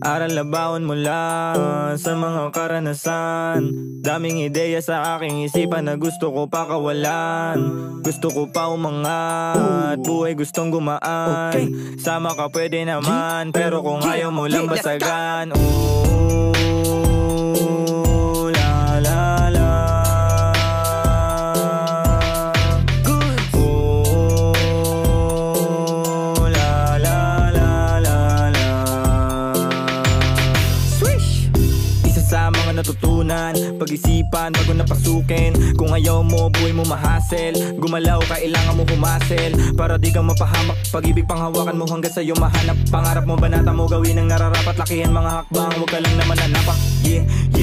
Aral na baon mula sa mga karanasan. Daming ideya sa aking isipan na gusto ko pa kawalan. Gusto ko pa umangat, buhay gustong gumaan. Sama ka pwede naman, pero kung ayaw mo lang basagan. La la la. Natutunan, pag-isipan bago napasukin. Kung ayaw mo, buhay mo mahasel. Gumalaw, kailangan mo humasel para di kang mapahamak. Pag-ibig panghawakan mo hanggang sa'yo mahanap. Pangarap mo, banata mo, gawin ang nararapat. Lakihan mga hakbang, huwag ka lang naman nanapak.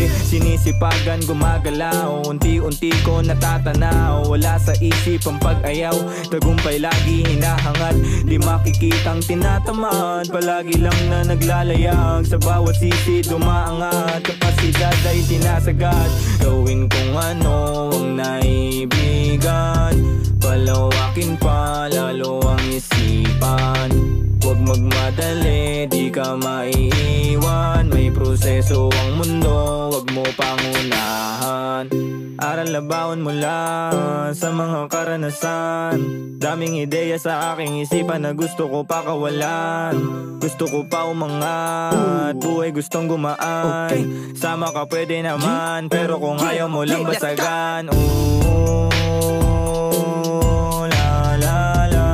Sinisipagan, gumagalaw. Unti-unti ko natatanaw. Wala sa isip ang pag-ayaw. Tagumpay lagi hinahangad. Di makikitang tinatamad. Palagi lang na naglalayag. Sa bawat sisi dumaangat. Kapasidad ay sinasagad. Gawin kung ano ang naibigan. Palawakin pa lalo ang isipan. Huwag magmadali, di ka maiiwan. May proseso ang mundo, huwag mo pangunahan. Aral na baon mula sa mga karanasan. Daming ideya sa aking isipan na gusto ko pa kawalan. Gusto ko pa umangat, buhay gustong gumaan. Sama ka pwede naman, pero kung ayaw mo lang basagan. La la la.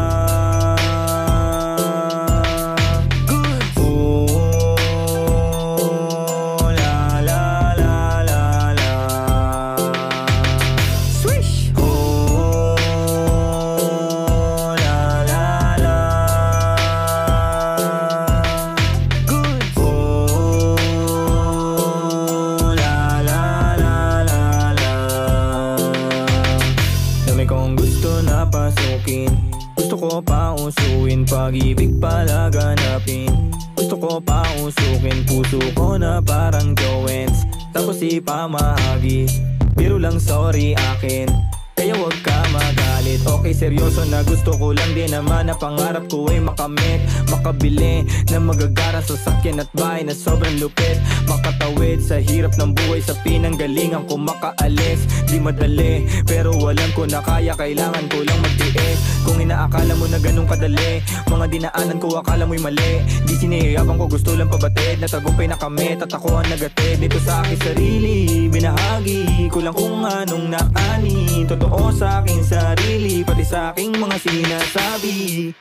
Gusto ko pa usuin, pag-ibig palaganapin. Gusto ko pa usukin, puso ko na parang Joens. Tapos ipamahagi, biro lang sorry akin. Kaya wag ka magalit, okay seryoso na gusto ko lang din naman. Na pangarap ko ay makamit, makabili na magagarang sasakyan at bahay na sobrang lupit. Makatawid sa hirap ng buhay, sa pinanggalingan ko makaalis. Di madali, pero alam ko na kaya, kailangan ko lang magtiis. Kung inaakala mo na ganun kadali, mga dinaanan ko akala mo'y mali. Di sinihiyabang ko, gusto lang pabatid na tagumpay na kami, at ako ang nagatid. Dito sa aking sarili, binahagi ko lang kung anong naani. Totoo sa aking sarili, pati sa aking mga sinasabi.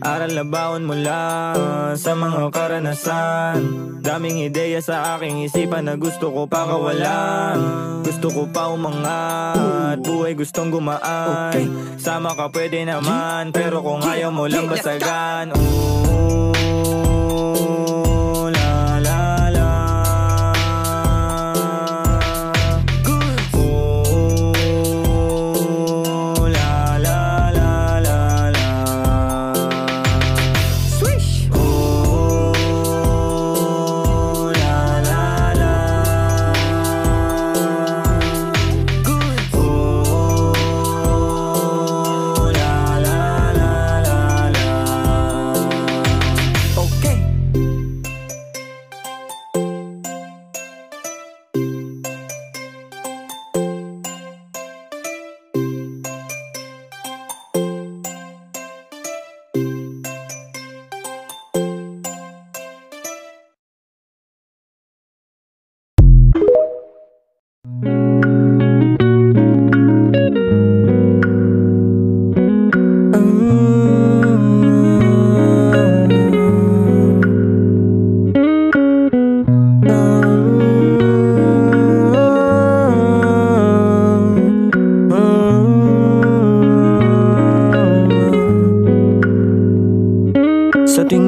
Aral na baon mula sa mga karanasan. Daming ideya sa aking isipan na gusto ko pa kawalan. Gusto ko pa umangat, buhay gustong gumaan. Sama ka pwede naman, pero kung ayaw mo lang basagan. La la la.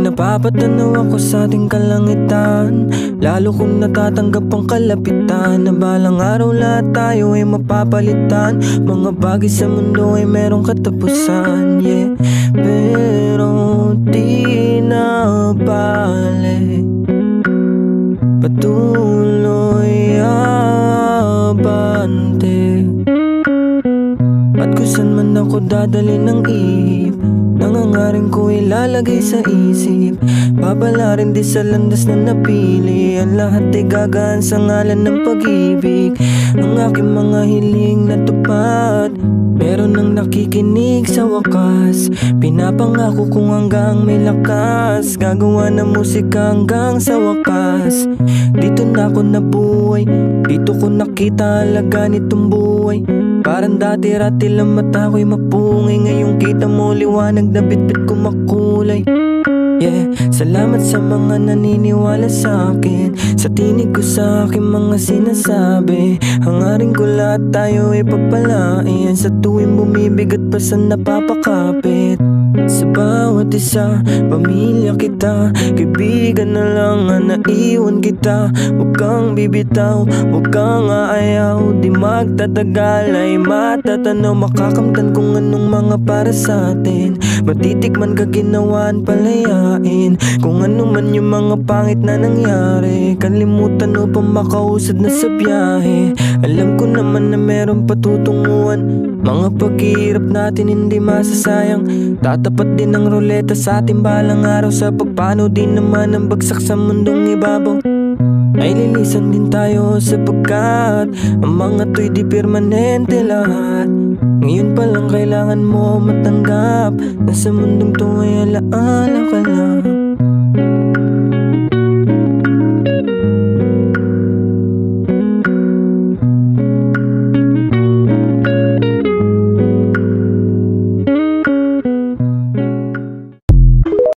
Napapatanaw ako sa ating kalangitan, lalo kong natatanggap ang kalapitan. Na balang araw lahat tayo ay mapapalitan. Mga bagay sa mundo ay merong katapusan, yeah. Pero di na bale, patuloy abante. At kung saan man ako dadali ng ihip, hangarin ko ilalagay sa isip. Babala rin di sa landas na napili. Ang lahat ay gagaan sa ngalan ng pag-ibig. Ang aking mga hiling natupad, meron nang nakikinig sa wakas. Pinapangako kong hanggang may lakas, gagawa ng musika hanggang sa wakas. Dito na ako nabuhay, dito ko nakita halaga nitong buhay. Parang dati-rati lang mata ko'y mapungay, ngayong kita mo liwanag na bitbit ko makulay. Yeah, salamat sa mga naniniwala sa akin, sa tinig ko sa aking mga sinasabi. Hangarin ko lahat tayo ay pagpalain, sa tuwing bumibigat pa sa napapakapit. Sa bawat isa, pamilya kita, kaibigan na lang ang naiwan kita. Huwag kang bibitaw, huwag kang aayaw, di magtatagal ay matatanaw. Makakamtan kung anong mga para sa atin, matitikman ka ginawaan palayain. Kung ano man yung mga pangit na nangyari, kalimutan o pa makausad na sa biyahe. Alam ko naman na meron patutunguhan, mga paghihirap natin hindi masasayang. Tatapat din ang ruleta sa ating balang araw, sa pagpano din naman ang bagsak sa mundong ibabaw. Ay lilisan din tayo sapagkat ang mga to'y di permanente lahat. Ngayon pa lang kailangan mo matanggap na sa mundong to ay alaala ka lang.